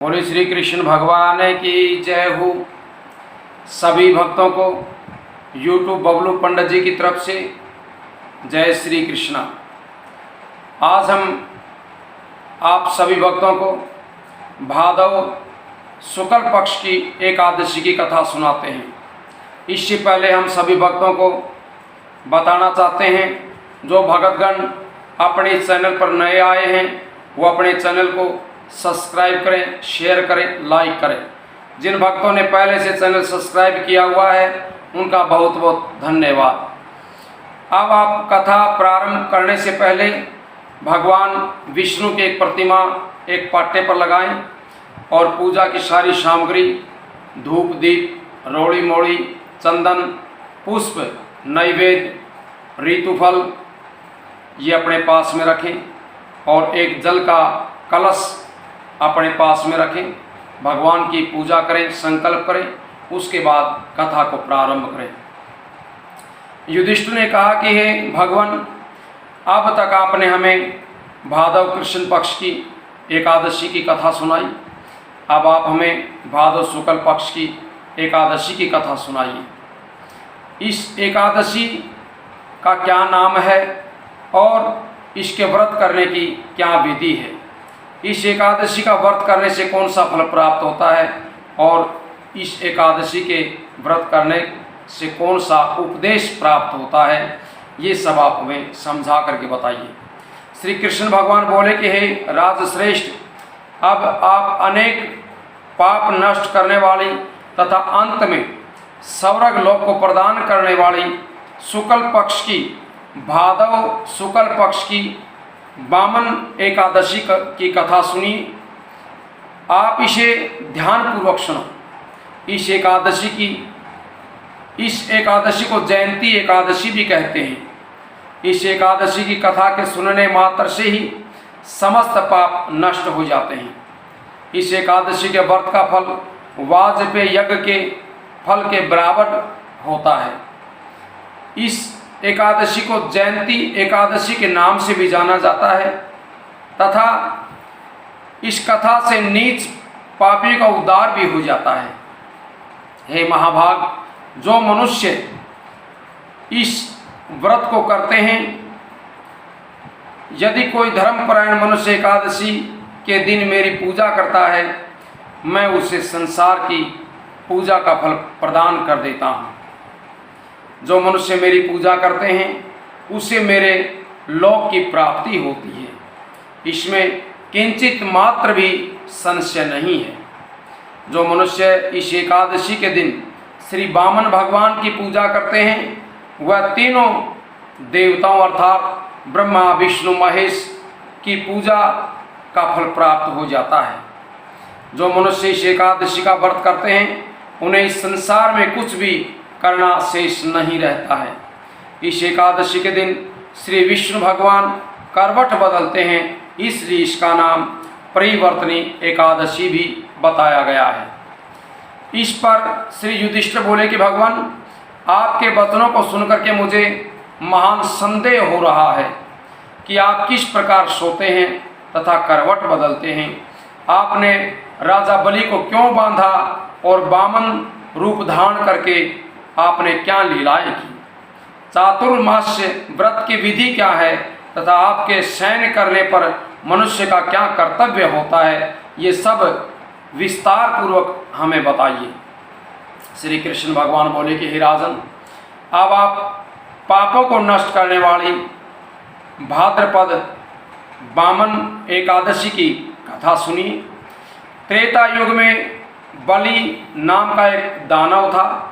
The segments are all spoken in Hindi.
बोले श्री कृष्ण भगवान की जय हो। सभी भक्तों को यूट्यूब बबलू पंडित जी की तरफ से जय श्री कृष्णा। आज हम आप सभी भक्तों को भादव शुक्ल पक्ष की एकादशी की कथा सुनाते हैं। इससे पहले हम सभी भक्तों को बताना चाहते हैं, जो भक्तगण अपने चैनल पर नए आए हैं वो अपने चैनल को सब्सक्राइब करें, शेयर करें, लाइक करें। जिन भक्तों ने पहले से चैनल सब्सक्राइब किया हुआ है उनका बहुत बहुत धन्यवाद। अब आप कथा प्रारंभ करने से पहले भगवान विष्णु की एक प्रतिमा एक पाटे पर लगाएं और पूजा की सारी सामग्री धूप, दीप, रोड़ी मोड़ी, चंदन, पुष्प, नैवेद्य, ऋतुफल ये अपने पास में रखें और एक जल का कलश अपने पास में रखें। भगवान की पूजा करें, संकल्प करें, उसके बाद कथा को प्रारंभ करें। युधिष्ठिर ने कहा कि हे भगवान, अब तक आपने हमें भादव कृष्ण पक्ष की एकादशी की कथा सुनाई, अब आप हमें भादव शुक्ल पक्ष की एकादशी की कथा सुनाइए। इस एकादशी का क्या नाम है और इसके व्रत करने की क्या विधि है? इस एकादशी का व्रत करने से कौन सा फल प्राप्त होता है और इस एकादशी के व्रत करने से कौन सा उपदेश प्राप्त होता है, ये सब आप हमें समझा करके बताइए। श्री कृष्ण भगवान बोले कि हे राजश्रेष्ठ, अब आप अनेक पाप नष्ट करने वाली तथा अंत में स्वर्ग लोक को प्रदान करने वाली शुक्ल पक्ष की, भादव शुक्ल पक्ष की वामन एकादशी की कथा सुनिए। आप इसे ध्यानपूर्वक सुनो। इस एकादशी को जयंती एकादशी भी कहते हैं। इस एकादशी की कथा के सुनने मात्र से ही समस्त पाप नष्ट हो जाते हैं। इस एकादशी के व्रत का फल वाजपेय यज्ञ के फल के बराबर होता है। इस एकादशी को जयंती एकादशी के नाम से भी जाना जाता है तथा इस कथा से नीच पापी का उद्धार भी हो जाता है। हे महाभाग, जो मनुष्य इस व्रत को करते हैं, यदि कोई धर्मपरायण मनुष्य एकादशी के दिन मेरी पूजा करता है, मैं उसे संसार की पूजा का फल प्रदान कर देता हूँ। जो मनुष्य मेरी पूजा करते हैं उसे मेरे लोक की प्राप्ति होती है, इसमें किंचित मात्र भी संशय नहीं है। जो मनुष्य इस एकादशी के दिन श्री वामन भगवान की पूजा करते हैं वह तीनों देवताओं अर्थात ब्रह्मा, विष्णु, महेश की पूजा का फल प्राप्त हो जाता है। जो मनुष्य इस एकादशी का व्रत करते हैं उन्हें इस संसार में कुछ भी करना शेष नहीं रहता है। इस एकादशी के दिन श्री विष्णु भगवान करवट बदलते हैं, इसलिए इसका नाम परिवर्तनी एकादशी भी बताया गया है। इस पर श्री युधिष्ठिर बोले कि भगवान, आपके वचनों को सुनकर के मुझे महान संदेह हो रहा है कि आप किस प्रकार सोते हैं तथा करवट बदलते हैं। आपने राजा बलि को क्यों बांधा और वामन रूप धारण करके आपने क्या लीलाएं की? चातुर्मास्य व्रत की विधि क्या है तथा आपके शयन करने पर मनुष्य का क्या कर्तव्य होता है, ये सब विस्तार पूर्वक हमें बताइए। श्री कृष्ण भगवान बोले कि हे राजन, अब आप पापों को नष्ट करने वाली भाद्रपद वामन एकादशी की कथा सुनिए। त्रेता युग में बलि नाम का एक दानव था।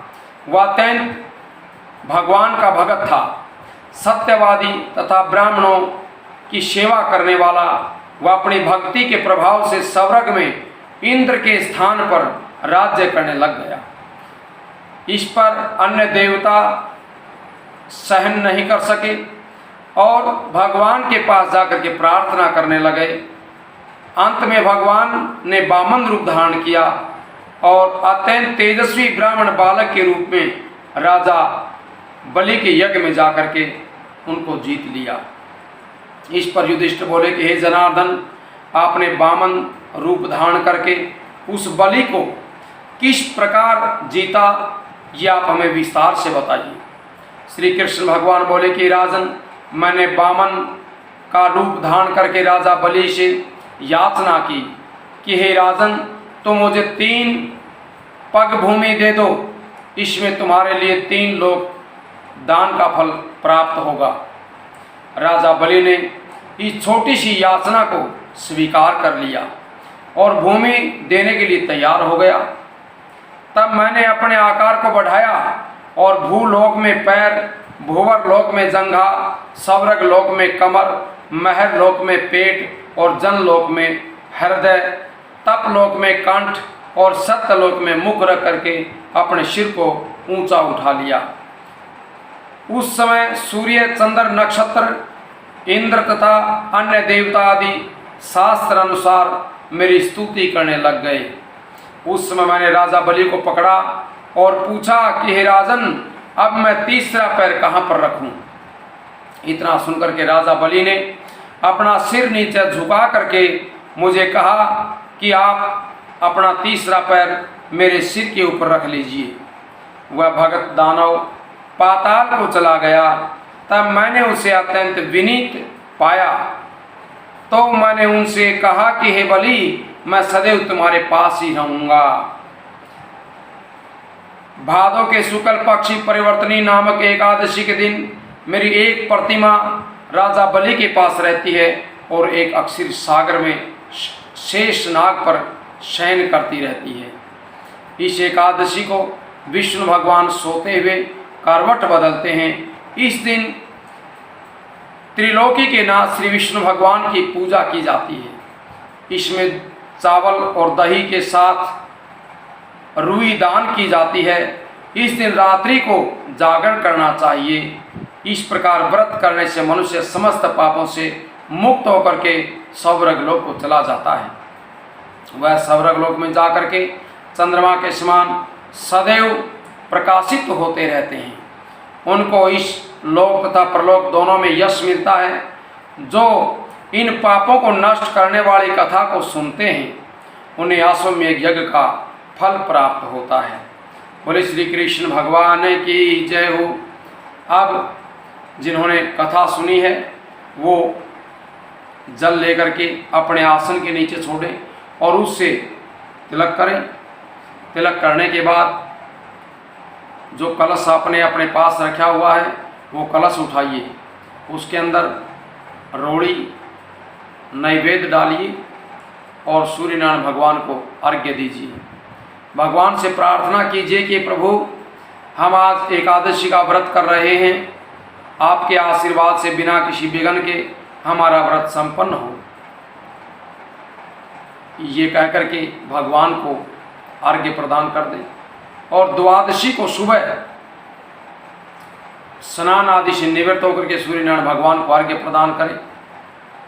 वह अत्यंत भगवान का भगत था, सत्यवादी तथा ब्राह्मणों की सेवा करने वाला। वह अपनी भक्ति के प्रभाव से स्वर्ग में इंद्र के स्थान पर राज्य करने लग गया। इस पर अन्य देवता सहन नहीं कर सके और भगवान के पास जाकर के प्रार्थना करने लगे। अंत में भगवान ने वामन रूप धारण किया और अत्यंत तेजस्वी ब्राह्मण बालक के रूप में राजा बलि के यज्ञ में जाकर के उनको जीत लिया। इस पर युधिष्ठिर बोले कि हे जनार्दन, आपने वामन रूप धारण करके उस बलि को किस प्रकार जीता, ये आप हमें विस्तार से बताइए। श्री कृष्ण भगवान बोले कि राजन, मैंने वामन का रूप धारण करके राजा बलि से याचना की कि हे राजन, तुम मुझे 3 पग भूमि दे दो, इसमें तुम्हारे लिए 3 लोक दान का फल प्राप्त होगा। राजा बलि ने इस छोटी सी याचना को स्वीकार कर लिया और भूमि देने के लिए तैयार हो गया। तब मैंने अपने आकार को बढ़ाया और भूलोक में पैर, भूवर लोक में जंघा, स्वर्ग लोक में कमर, महर लोक में पेट और जनलोक में हृदय, तप लोक में कंठ और सत्यलोक में मुख रख करके अपने सिर को ऊंचा उठा लिया। उस समय सूर्य, चंद्र, नक्षत्र, इंद्र तथा अन्य देवता आदि शास्त्र अनुसार मेरी स्तुति करने लग गए। उस समय मैंने राजा बलि को पकड़ा और पूछा कि हे राजन, अब मैं तीसरा पैर कहाँ पर रखूं? इतना सुनकर के राजा बलि ने अपना सिर नीचे झुका करके मुझे कहा कि आप अपना तीसरा पैर मेरे सिर के ऊपर रख लीजिए। वह भगत दानव पाताल को चला गया। तब मैंने उसे अत्यंत विनीत पाया, तो मैंने उनसे कहा कि हे बलि, मैं सदैव तुम्हारे पास ही रहूंगा। भादों के शुक्ल पक्षी परिवर्तनी नामक एकादशी के दिन मेरी एक प्रतिमा राजा बलि के पास रहती है और एक अक्षीर सागर में शेष नाग पर शयन करती रहती है। इस एकादशी को विष्णु भगवान सोते हुए करवट बदलते हैं। इस दिन त्रिलोकी के नाथ श्री विष्णु भगवान की पूजा की जाती है। इसमें चावल और दही के साथ रुई दान की जाती है। इस दिन रात्रि को जागरण करना चाहिए। इस प्रकार व्रत करने से मनुष्य समस्त पापों से मुक्त होकर के स्वर्ग लोक को चला जाता है। वह स्वर्ग लोक में जाकर के चंद्रमा के समान सदैव प्रकाशित होते रहते हैं। उनको इस लोक तथा परलोक दोनों में यश मिलता है। जो इन पापों को नष्ट करने वाली कथा को सुनते हैं, उन्हें अश्वमेध यज्ञ का फल प्राप्त होता है। बोले श्री कृष्ण भगवान की जय हो। अब जिन्होंने कथा सुनी है वो जल लेकर के अपने आसन के नीचे छोड़ें और उससे तिलक करें। तिलक करने के बाद जो कलश आपने अपने पास रखा हुआ है वो कलश उठाइए, उसके अंदर रोड़ी नैवेद्य डालिए और सूर्यनारायण भगवान को अर्घ्य दीजिए। भगवान से प्रार्थना कीजिए कि प्रभु, हम आज एकादशी का व्रत कर रहे हैं, आपके आशीर्वाद से बिना किसी विघ्न के हमारा व्रत संपन्न हो। ये कहकर के भगवान को अर्घ्य प्रदान कर दें और द्वादशी को सुबह स्नान आदि से निवृत्त होकर के सूर्यनारायण भगवान को अर्घ्य प्रदान करें।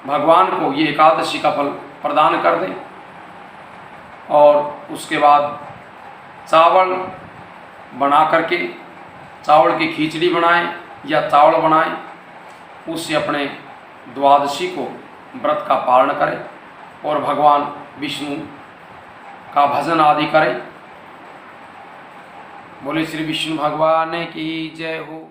भगवान को ये एकादशी का फल प्रदान कर दें और उसके बाद चावल बना करके चावल की खिचड़ी बनाएं या चावल बनाएं, उससे अपने द्वादशी को व्रत का पालन करें और भगवान विष्णु का भजन आदि करें। बोले श्री विष्णु भगवान की जय हो।